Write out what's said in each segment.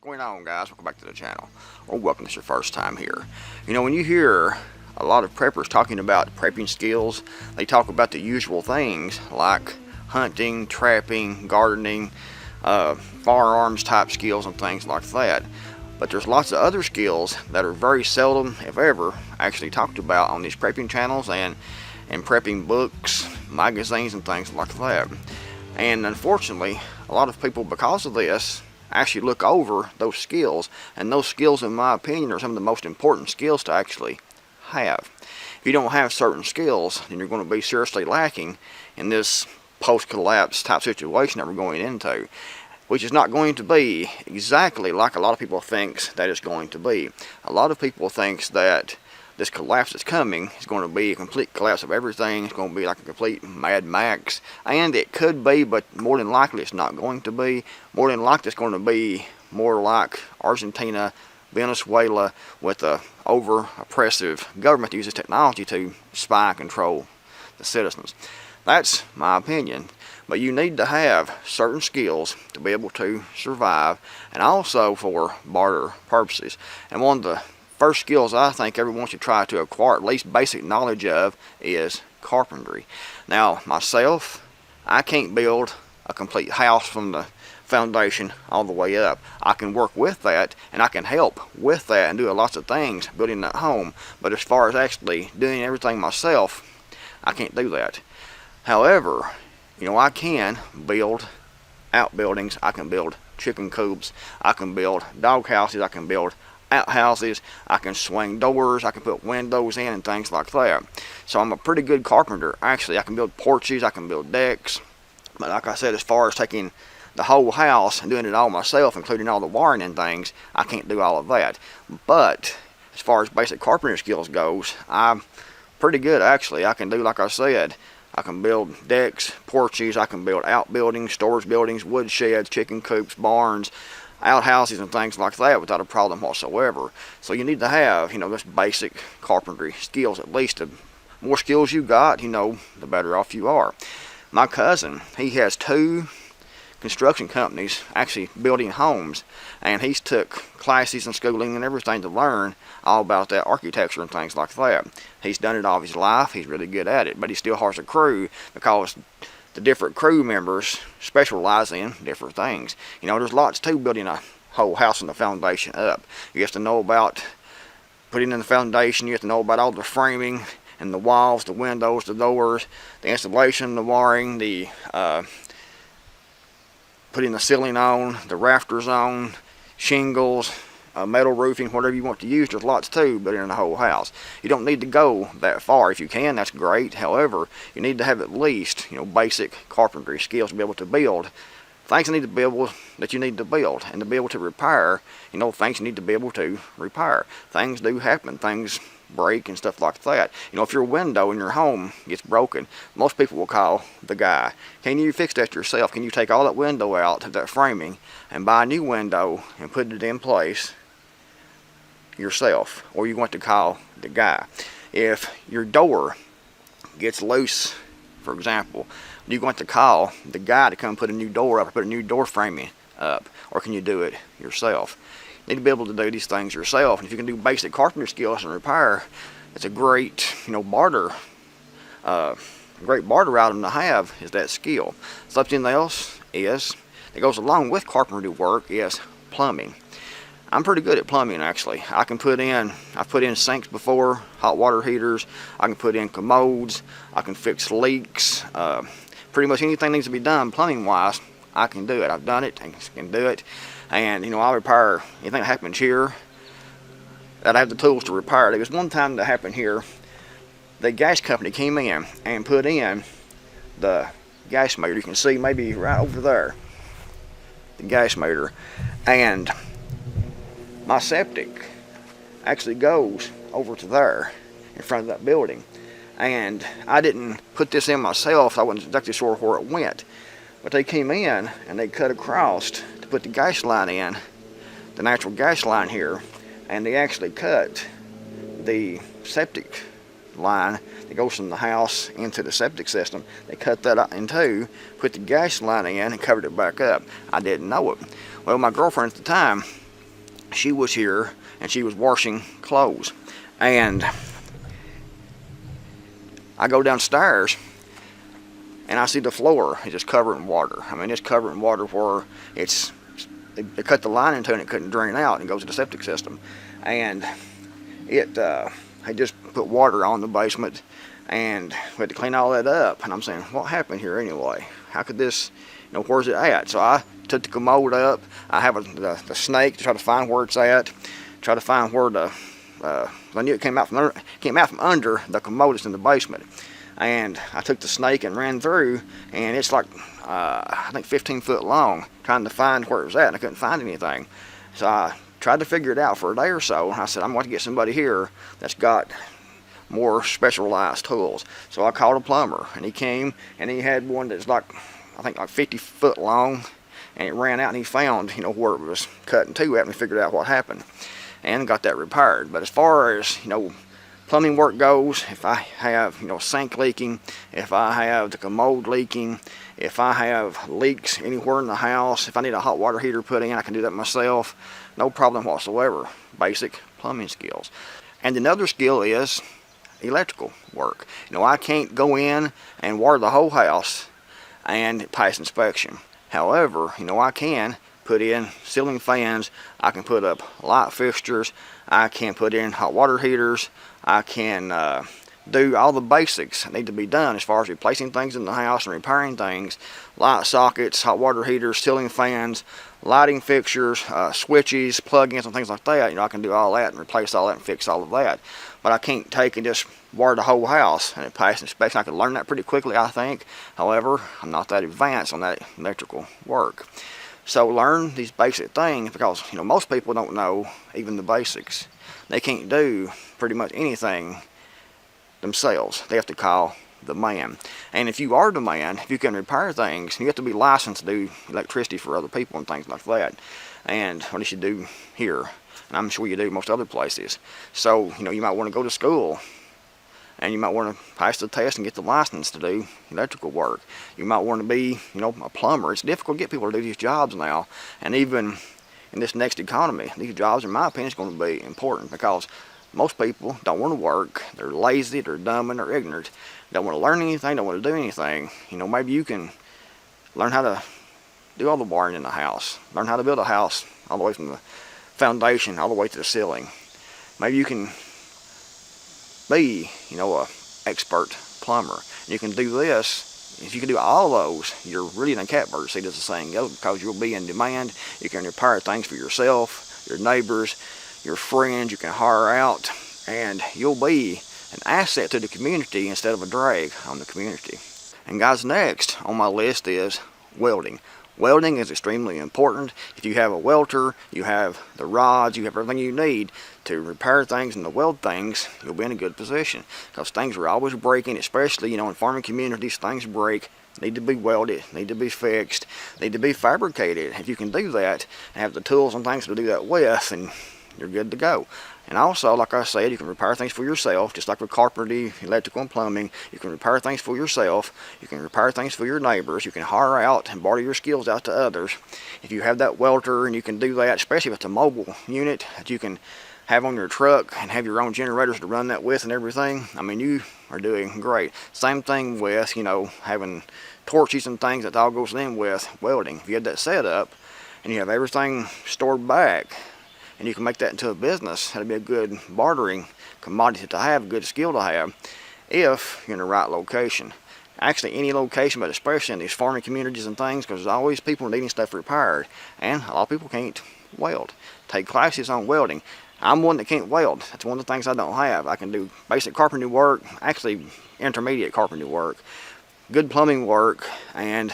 What's going on, guys? Welcome back to the channel, or welcome if it's your first time here. You know, when you hear a lot of preppers talking about prepping skills, they talk about the usual things like hunting, trapping, gardening, firearms type skills and things like that. But there's lots of other skills that are very seldom, if ever, actually talked about on these prepping channels and prepping books, magazines and things like that. And unfortunately, a lot of people, because of this, actually look over those skills, and those skills, in my opinion, are some of the most important skills to actually have. If you don't have certain skills, then you're going to be seriously lacking in this post-collapse type situation that we're going into, which is not going to be exactly like a lot of people think that it's going to be. A lot of people think that this collapse that's coming is going to be a complete collapse of everything. It's going to be like a complete Mad Max, and it could be, but more than likely it's not going to be. More than likely it's going to be more like Argentina, Venezuela, with a over-oppressive government that uses technology to spy and control the citizens. That's my opinion. But you need to have certain skills to be able to survive, and also for barter purposes. And one of the first skills I think everyone should try to acquire at least basic knowledge of is carpentry. Now, myself, I can't build a complete house from the foundation all the way up. I can work with that, and I can help with that and do lots of things building that home. But as far as actually doing everything myself, I can't do that. However, you know, I can build outbuildings, I can build chicken coops, I can build dog houses, I can build outhouses, I can swing doors, I can put windows in and things like that. So I'm a pretty good carpenter. Actually, I can build porches, I can build decks. But like I said, as far as taking the whole house and doing it all myself, including all the wiring and things, I can't do all of that. But as far as basic carpentry skills goes, I'm pretty good actually. I can do, like I said, I can build decks, porches, I can build outbuildings, storage buildings, wood sheds, chicken coops, barns, outhouses and things like that without a problem whatsoever. So you need to have, you know, this basic carpentry skills. At least the more skills you got, you know, the better off you are. My cousin, he has 2 construction companies actually building homes, and he's took classes and schooling and everything to learn all about that architecture and things like that. He's done it all his life. He's really good at it, but he still has a crew because the different crew members specialize in different things. You know, there's lots to building a whole house from the foundation up. You have to know about putting in the foundation. You have to know about all the framing and the walls, the windows, the doors, the installation, the wiring, the putting the ceiling on, the rafters on, shingles, metal roofing, whatever you want to use. There's lots to building the whole house. You don't need to go that far. If you can, that's great. However, you need to have at least, you know, basic carpentry skills to be able to build things that you need to build, and to be able to repair, you know, things you need to be able to repair. Things do happen. Things break and stuff like that. You know, if your window in your home gets broken, most people will call the guy. Can you fix that yourself? Can you take all that window out of that framing and buy a new window and put it in place yourself? Or you want to call the guy. If your door gets loose, for example, you want to call the guy to come put a new door up or put a new door framing up, or can you do it yourself? You need to be able to do these things yourself. And if you can do basic carpentry skills and repair, it's a great, you know, barter item to have, is that skill. Something else is that goes along with carpentry work is plumbing. I'm pretty good at plumbing actually. I've put in sinks before, hot water heaters, I can put in commodes, I can fix leaks, pretty much anything needs to be done plumbing wise, I can do it. I've done it and can do it. And you know, I'll repair anything that happens here that I have the tools to repair. There was one time that happened here. The gas company came in and put in the gas meter. You can see maybe right over there, the gas meter. And my septic actually goes over to there in front of that building. And I didn't put this in myself, so I wasn't exactly sure where it went. But they came in and they cut across to put the gas line in, the natural gas line here, and they actually cut the septic line that goes from the house into the septic system. They cut that in two, put the gas line in and covered it back up. I didn't know it. Well, my girlfriend at the time, she was here and she was washing clothes, and I go downstairs and I see the floor is just covered in water. I mean, it's covered in water where they cut the line into it and it couldn't drain out and goes to the septic system. And it had just put water on the basement, and we had to clean all that up. And I'm saying, what happened here anyway? How could this, where's it at? So I took the commode up. I have the snake to try to find where it's at, try to find where I knew it came out from under the commode that's in the basement. And I took the snake and ran through, and it's like, I think 15 foot long, trying to find where it was at, and I couldn't find anything. So I tried to figure it out for a day or so. I said, I'm going to get somebody here that's got more specialized tools. So I called a plumber, and he came, and he had one that's like, I think like 50 foot long, and it ran out, and he found, where it was cut in two at, and we figured out what happened, and got that repaired. But as far as, plumbing work goes, if I have, sink leaking, if I have the commode leaking, if I have leaks anywhere in the house, if I need a hot water heater put in, I can do that myself. No problem whatsoever. Basic plumbing skills. And another skill is electrical work. I can't go in and water the whole house and pass inspection. However, I can put in ceiling fans, I can put up light fixtures, I can put in hot water heaters, I can do all the basics that need to be done as far as replacing things in the house and repairing things, light sockets, hot water heaters, ceiling fans, lighting fixtures, switches, plug-ins and things like that. I can do all that and replace all that and fix all of that. But I can't take and just water the whole house and it pass inspection. I can learn that pretty quickly, I think. However, I'm not that advanced on that electrical work. So learn these basic things, because most people don't know even the basics. They can't do pretty much anything themselves. They have to call the man. And if you are the man, if you can repair things, you have to be licensed to do electricity for other people and things like that. And what you should do here, and I'm sure you do most other places. So you might want to go to school, and you might want to pass the test and get the license to do electrical work. You might want to be, a plumber. It's difficult to get people to do these jobs now, and even in this next economy, these jobs, in my opinion, is going to be important, because most people don't want to work. They're lazy, they're dumb, and they're ignorant. Don't want to learn anything, don't want to do anything. Maybe you can learn how to do all the wiring in the house, learn how to build a house all the way from the foundation all the way to the ceiling. Maybe you can be, a expert plumber. And you can do this. If you can do all those, you're really in a catbird seat, as the saying goes, because you'll be in demand. You can repair things for yourself, your neighbors, your friends. You can hire out, and you'll be an asset to the community instead of a drag on the community. And guys, next on my list is welding. Welding is extremely important. If you have a welder, you have the rods, you have everything you need to repair things and to weld things, you'll be in a good position. Because things are always breaking, especially, in farming communities, things break, need to be welded, need to be fixed, need to be fabricated. If you can do that and have the tools and things to do that with, then you're good to go. And also, like I said, you can repair things for yourself, just like with carpentry, electrical, and plumbing. You can repair things for yourself. You can repair things for your neighbors. You can hire out and barter your skills out to others. If you have that welder and you can do that, especially if it's a mobile unit that you can have on your truck and have your own generators to run that with and everything, I mean, you are doing great. Same thing with, having torches and things that all goes in with welding. If you had that set up and you have everything stored back, and you can make that into a business, that'd be a good bartering commodity to have, a good skill to have, if you're in the right location. Actually, any location, but especially in these farming communities and things, because there's always people needing stuff repaired, and a lot of people can't weld. Take classes on welding. I'm one that can't weld. That's one of the things I don't have. I can do basic carpentry work, actually intermediate carpentry work, good plumbing work, and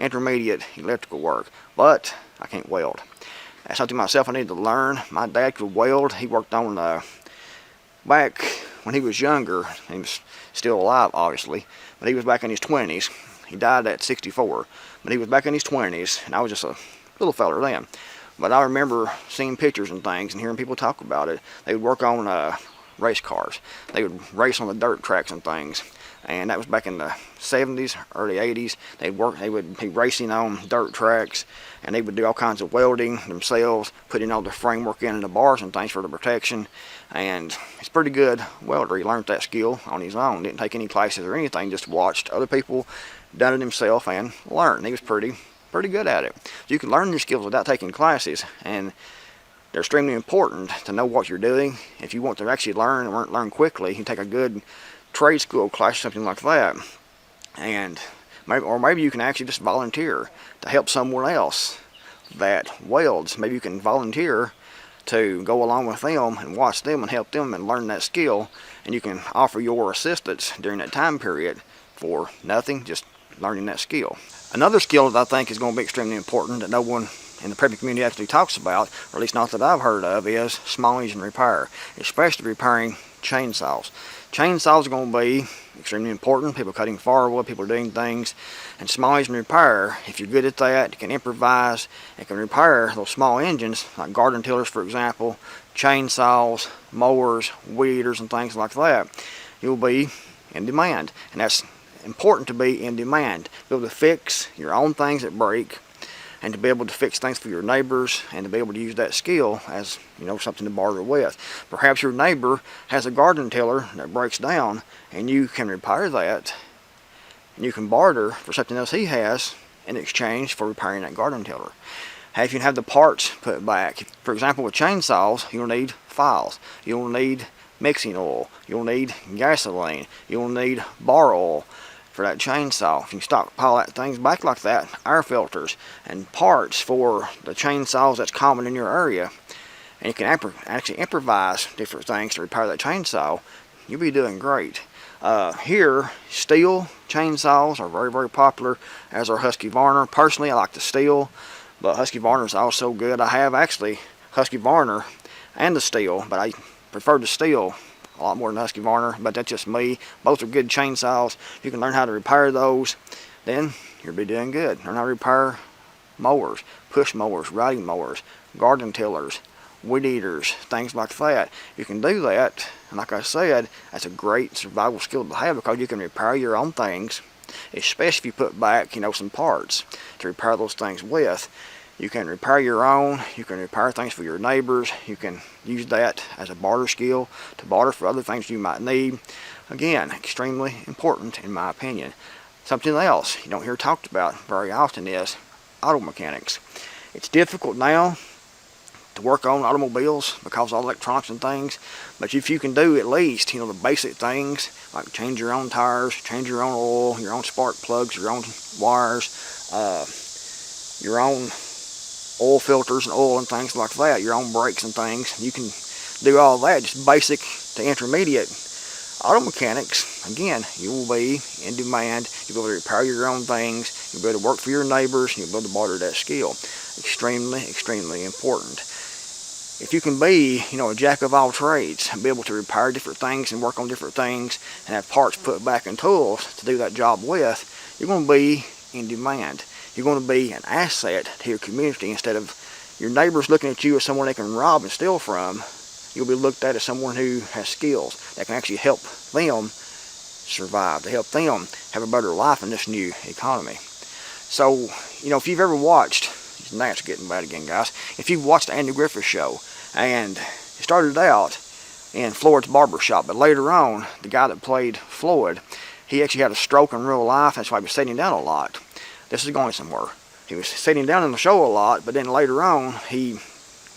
intermediate electrical work, but I can't weld. That's something myself I need to learn. My dad could weld. He worked on, back when he was younger, he was still alive obviously, but he was back in his 20s. He died at 64, but he was back in his 20s, and I was just a little feller then. But I remember seeing pictures and things and hearing people talk about it. They would work on race cars. They would race on the dirt tracks and things. and that was back in the 70s, early 80s. They would be racing on dirt tracks, and they would do all kinds of welding themselves, putting all the framework in and the bars and things for the protection. And he's a pretty good welder. He learned that skill on his own. Didn't take any classes or anything, just watched other people done it himself and learned. He was pretty good at it. So you can learn your skills without taking classes, and they're extremely important to know what you're doing. If you want to actually learn quickly, you can take a good trade school class or something like that, and maybe you can actually just volunteer to help someone else that welds. Maybe you can volunteer to go along with them and watch them and help them and learn that skill, and you can offer your assistance during that time period for nothing, just learning that skill. Another skill that I think is going to be extremely important that no one in the prepping community actually talks about, or at least not that I've heard of, is small engine repair, especially repairing chainsaws. Chainsaws are going to be extremely important. People cutting firewood, people doing things, and small engine repair, if you're good at that, you can improvise and can repair those small engines, like garden tillers for example, chainsaws, mowers, weed eaters, and things like that. You'll be in demand, and that's important to be in demand. Be able to fix your own things that break, and to be able to fix things for your neighbors, and to be able to use that skill as, something to barter with. Perhaps your neighbor has a garden tiller that breaks down, and you can repair that, and you can barter for something else he has in exchange for repairing that garden tiller. If you have the parts put back, for example with chainsaws, you'll need files, you'll need mixing oil, you'll need gasoline, you'll need bar oil for that chainsaw. If you stockpile that things back like that, air filters and parts for the chainsaws that's common in your area, and you can actually improvise different things to repair that chainsaw, you'll be doing great. Here, steel chainsaws are very popular, as are Husqvarna. Personally, I like the steel, but Husqvarna is also good. I have actually Husqvarna and the steel, but I prefer the steel a lot more than Husqvarna, but that's just me. Both are good chainsaws. If you can learn how to repair those, then you'll be doing good. Learn how to repair mowers, push mowers, riding mowers, garden tillers, weed eaters, things like that. You can do that, and like I said, that's a great survival skill to have, because you can repair your own things, especially if you put back, some parts to repair those things with. You can repair your own, you can repair things for your neighbors, you can use that as a barter skill to barter for other things you might need. Again, extremely important in my opinion. Something else you don't hear talked about very often is auto mechanics. It's difficult now to work on automobiles because of electronics and things, but if you can do at least, the basic things like change your own tires, change your own oil, your own spark plugs, your own wires, your own oil filters and oil and things like that, your own brakes and things. You can do all that, just basic to intermediate auto mechanics. Again, you will be in demand. You'll be able to repair your own things. You'll be able to work for your neighbors. You'll be able to barter that skill. Extremely important. If you can be, a jack of all trades, and be able to repair different things and work on different things and have parts put back in tools to do that job with, you're going to be in demand. You're going to be an asset to your community. Instead of your neighbors looking at you as someone they can rob and steal from, you'll be looked at as someone who has skills that can actually help them survive, to help them have a better life in this new economy. So, if you've ever watched, now it's getting bad again, guys. If you've watched the Andy Griffith Show, and it started out in Floyd's barber shop, but later on, the guy that played Floyd, he actually had a stroke in real life. That's why he was sitting down a lot. This is going somewhere. He was sitting down in the show a lot, but then later on, he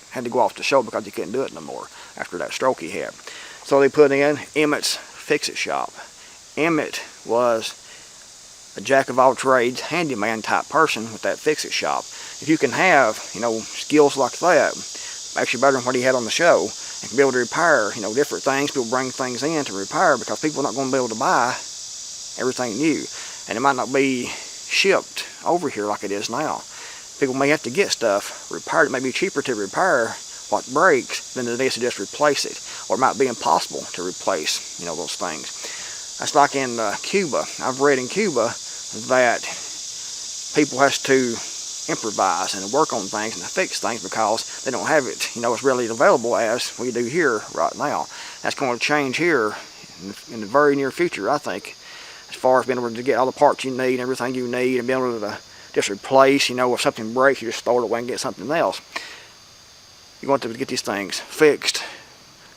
had to go off the show because he couldn't do it no more after that stroke he had. So they put in Emmett's Fix-It Shop. Emmett was a jack-of-all-trades, handyman type person with that Fix-It Shop. If you can have, skills like that, actually better than what he had on the show, and can be able to repair, different things, people bring things in to repair, because people are not going to be able to buy everything new. And it might not be shipped over here like it is now. People may have to get stuff repaired. It may be cheaper to repair what breaks than it is to just replace it, or it might be impossible to replace those things. That's like in Cuba. I've read in Cuba that people has to improvise and work on things and to fix things because they don't have it as readily available as we do here right now. That's going to change here in the very near future, I think. as far as being able to get all the parts you need and everything you need, and being able to just replace, if something breaks, you just throw it away and get something else. You want to get these things fixed,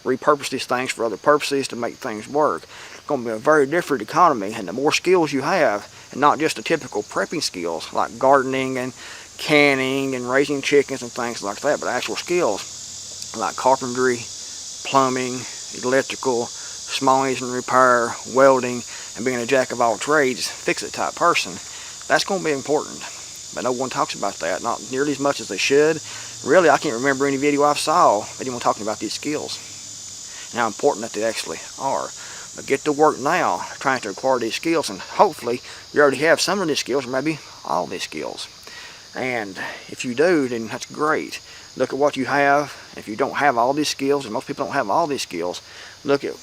repurpose these things for other purposes to make things work. It's going to be a very different economy, and the more skills you have, and not just the typical prepping skills like gardening and canning and raising chickens and things like that, but actual skills like carpentry, plumbing, electrical, small engine repair, welding, and being a jack of all trades, fix-it type person. That's going to be important, but no one talks about that, not nearly as much as they should. Really, I can't remember any video I saw of anyone talking about these skills and how important that they actually are. But get to work now trying to acquire these skills, and hopefully you already have some of these skills, or maybe all these skills. And if you do, then that's great. Look at what you have. If you don't have all these skills, and most people don't have all these skills, look at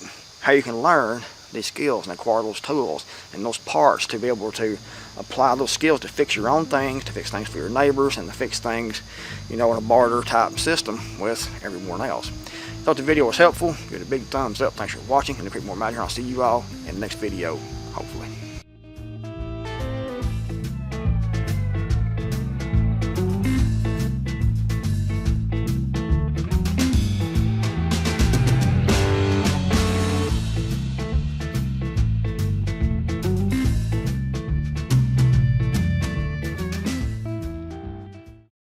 how you can learn these skills and acquire those tools and those parts to be able to apply those skills to fix your own things, to fix things for your neighbors, and to fix things, in a barter type system with everyone else. Thought the video was helpful. Give it a big thumbs up. Thanks for watching. And the Creekmore Matter. I'll see you all in the next video, hopefully.